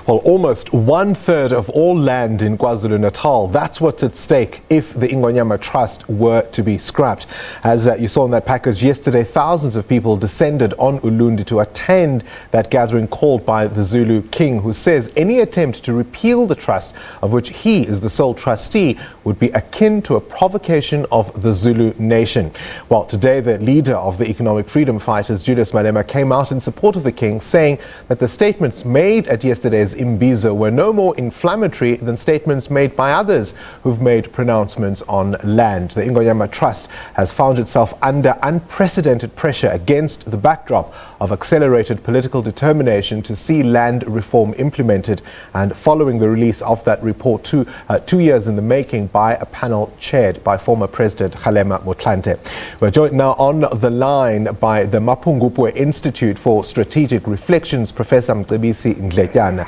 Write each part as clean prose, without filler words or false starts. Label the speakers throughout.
Speaker 1: Well, almost 1/3 of all land in KwaZulu-Natal, that's what's at stake if the Ingonyama Trust were to be scrapped. As you saw in that package yesterday, thousands of people descended on Ulundi to attend that gathering called by the Zulu King, who says any attempt to repeal the trust, of which he is the sole trustee, would be akin to a provocation of the Zulu nation. Well, today the leader of the economic freedom fighters, Julius, came out in support of the King, saying that the statements made at yesterday's Imbizo were no more inflammatory than statements made by others who've made pronouncements on land. The Ingonyama Trust has found itself under unprecedented pressure against the backdrop of accelerated political determination to see land reform implemented, and following the release of that report 2 years in the making by a panel chaired by former President Kgalema Motlanthe. We're joined now on the line by the Mapungubwe Institute for Strategic Reflections, Professor Mcebisi Ndletyana.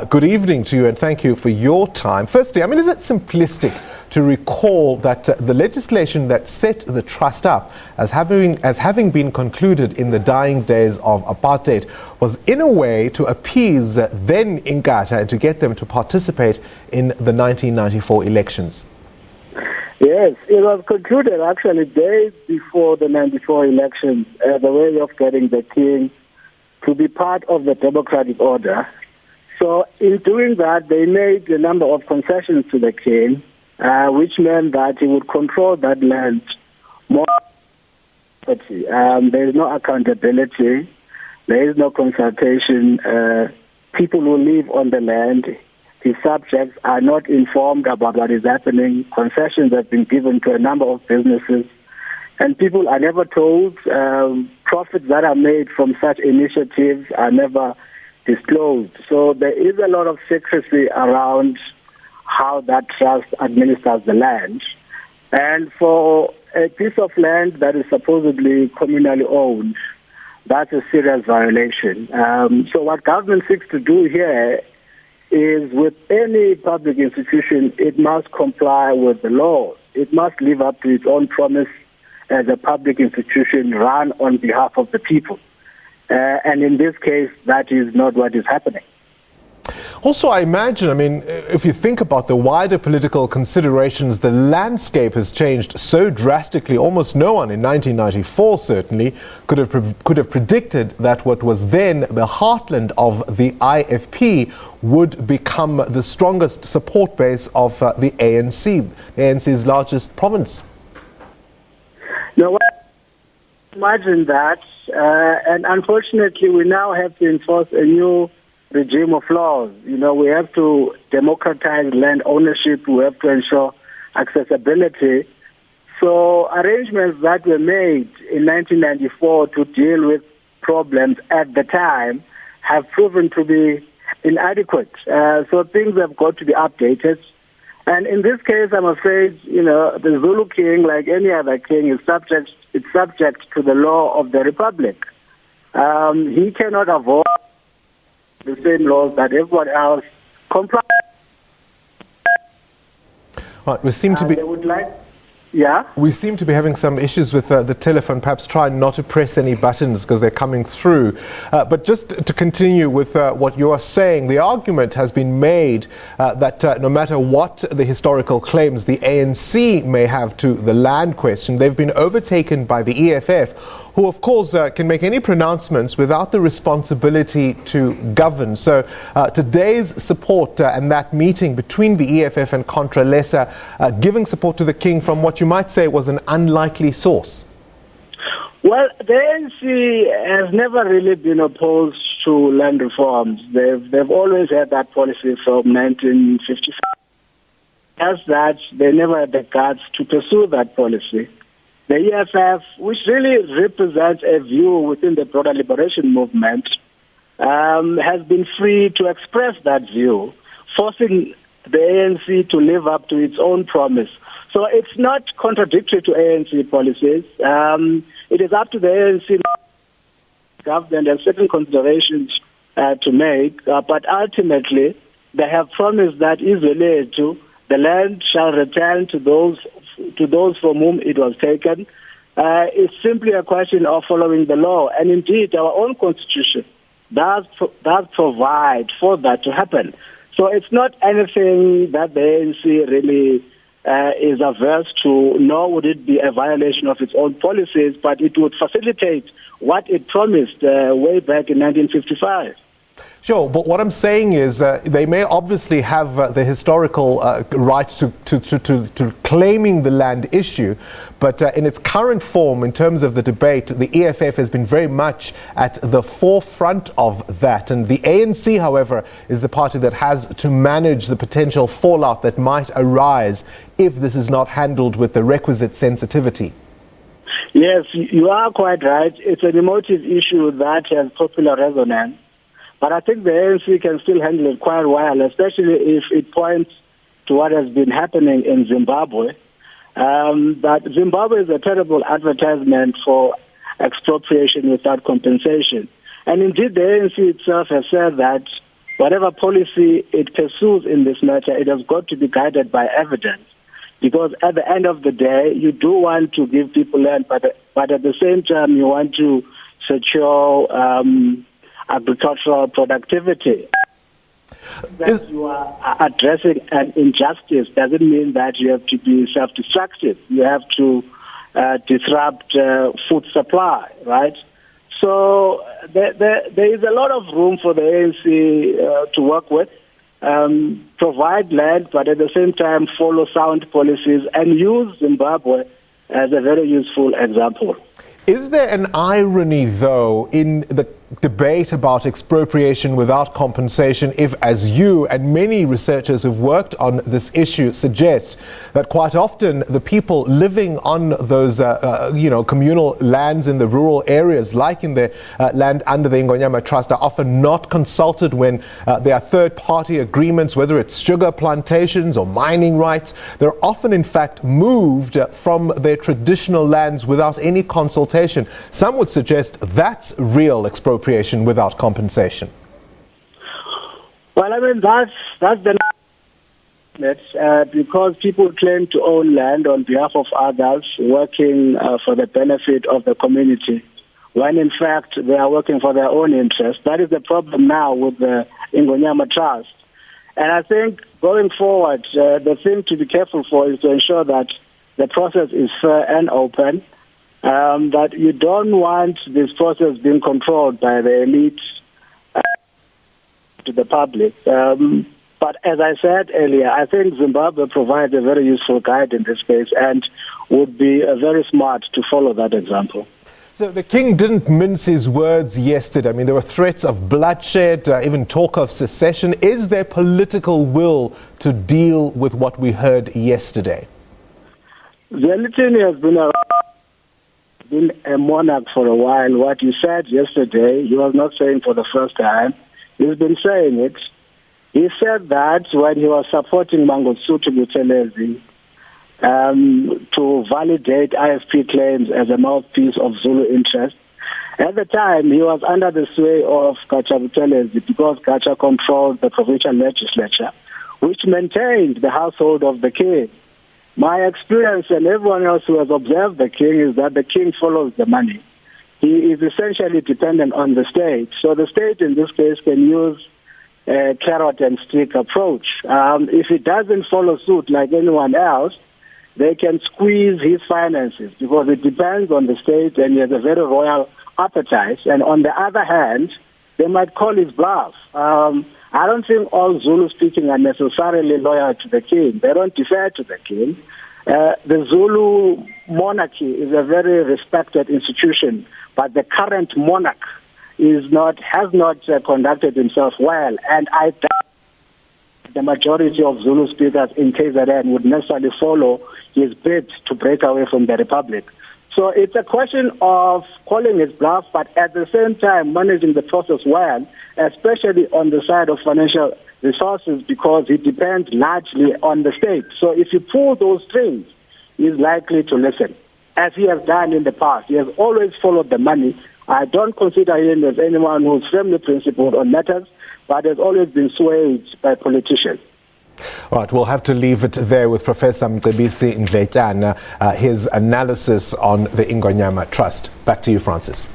Speaker 1: Good evening to you, and thank you for your time. Firstly, is it simplistic to recall that the legislation that set the trust up as having been concluded in the dying days of apartheid was in a way to appease then Inkatha and to get them to participate in the 1994 elections?
Speaker 2: Yes, it was concluded actually days before the 94 elections as a way of getting the King to be part of the democratic order. So in doing that, they made a number of concessions to the King, which meant that he would control that land more. There is no accountability, there is no consultation. People who live on the land, his subjects, are not informed about what is happening. Concessions have been given to a number of businesses, and people are never told. Profits that are made from such initiatives are never disclosed. So there is a lot of secrecy around how that trust administers the land. And for a piece of land that is supposedly communally owned, that's a serious violation. So what government seeks to do here is, with any public institution, it must comply with the law. It must live up to its own promise as a public institution run on behalf of the people. And in this case, that is not what is happening.
Speaker 1: Also, I imagine, if you think about the wider political considerations, the landscape has changed so drastically. Almost no one in 1994 certainly could have predicted that what was then the heartland of the IFP would become the strongest support base of the ANC, the ANC's largest province.
Speaker 2: No, imagine that, and unfortunately we now have to enforce a new regime of laws. We have to democratize land ownership, we have to ensure accessibility. So arrangements that were made in 1994 to deal with problems at the time have proven to be inadequate. So things have got to be updated. And in this case, I'm afraid, the Zulu King, like any other king, is subject to the law of the Republic. He cannot avoid the same laws that everyone else complies.
Speaker 1: Right, we seem to be. We seem to be having some issues with the telephone. Perhaps try not to press any buttons because they're coming through. But just to continue with what you are saying, the argument has been made that no matter what the historical claims the ANC may have to the land question, they've been overtaken by the EFF, who of course can make any pronouncements without the responsibility to govern. So today's support and that meeting between the EFF and Contra Lesser giving support to the King from what you might say was an unlikely source.
Speaker 2: Well, the ANC has never really been opposed to land reforms. They've always had that policy from 1955. As that, they never had the guts to pursue that policy. The EFF, which really represents a view within the broader liberation movement, has been free to express that view, forcing the ANC to live up to its own promise. So it's not contradictory to ANC policies. It is up to the ANC government and certain considerations to make, but ultimately they have promised that easily the land shall return to those from whom it was taken. It's simply a question of following the law. And indeed, our own constitution does provide for that to happen. So it's not anything that the ANC really is averse to, nor would it be a violation of its own policies, but it would facilitate what it promised way back in 1955.
Speaker 1: Sure, but what I'm saying is they may obviously have the historical right to claiming the land issue, but in its current form, in terms of the debate, the EFF has been very much at the forefront of that. And the ANC, however, is the party that has to manage the potential fallout that might arise if this is not handled with the requisite sensitivity.
Speaker 2: Yes, you are quite right. It's an emotive issue that has popular resonance. But I think the ANC can still handle it quite well, especially if it points to what has been happening in Zimbabwe. But Zimbabwe is a terrible advertisement for expropriation without compensation. And indeed, the ANC itself has said that whatever policy it pursues in this matter, it has got to be guided by evidence. Because at the end of the day, you do want to give people land, but at the same time, you want to secure agricultural productivity. That you are addressing an injustice doesn't mean that you have to be self-destructive. You have to disrupt food supply, right? So there is a lot of room for the ANC to work with, provide land, but at the same time follow sound policies and use Zimbabwe as a very useful example.
Speaker 1: Is there an irony, though, in the debate about expropriation without compensation if, as you and many researchers who've worked on this issue suggest, that quite often the people living on those communal lands in the rural areas, like in the land under the Ingonyama Trust, are often not consulted when there are third-party agreements, whether it's sugar plantations or mining rights. They're often, in fact, moved from their traditional lands without any consultation. Some would suggest that's real expropriation without compensation.
Speaker 2: Well, I mean, that's the because people claim to own land on behalf of others, working for the benefit of the community, when in fact they are working for their own interest. That is the problem now with the Ingonyama Trust. And I think going forward, the thing to be careful for is to ensure that the process is fair and open. That you don't want this process being controlled by the elite to the public. But as I said earlier, I think Zimbabwe provides a very useful guide in this case and would be very smart to follow that example.
Speaker 1: So the king didn't mince his words yesterday. I mean, there were threats of bloodshed, even talk of secession. Is there political will to deal with what we heard yesterday?
Speaker 2: Zwelithini has been a monarch for a while. What he said yesterday, he was not saying for the first time. He's been saying it. He said that when he was supporting Mangosuthu Buthelezi to validate IFP claims as a mouthpiece of Zulu interest. At the time, he was under the sway of Gatsha Buthelezi because Gatsha controlled the provincial legislature, which maintained the household of the king. My experience and everyone else who has observed the king is that the king follows the money. He is essentially dependent on the state. So the state in this case can use a carrot and stick approach. If it doesn't follow suit like anyone else, they can squeeze his finances because it depends on the state and he has a very royal appetite. And on the other hand, they might call his bluff. I don't think all Zulu speaking are necessarily loyal to the king. They don't defer to the king. The Zulu monarchy is a very respected institution, but the current monarch has not conducted himself well. And I doubt the majority of Zulu speakers in KZN would necessarily follow his bid to break away from the republic. So it's a question of calling his bluff, but at the same time managing the process well, especially on the side of financial resources, because it depends largely on the state. So if you pull those strings, he's likely to listen, as he has done in the past. He has always followed the money. I don't consider him as anyone who's firmly principled on matters, but has always been swayed by politicians.
Speaker 1: All right, we'll have to leave it there with Professor Mcebisi Ndletyana, his analysis on the Ingonyama Trust. Back to you, Francis.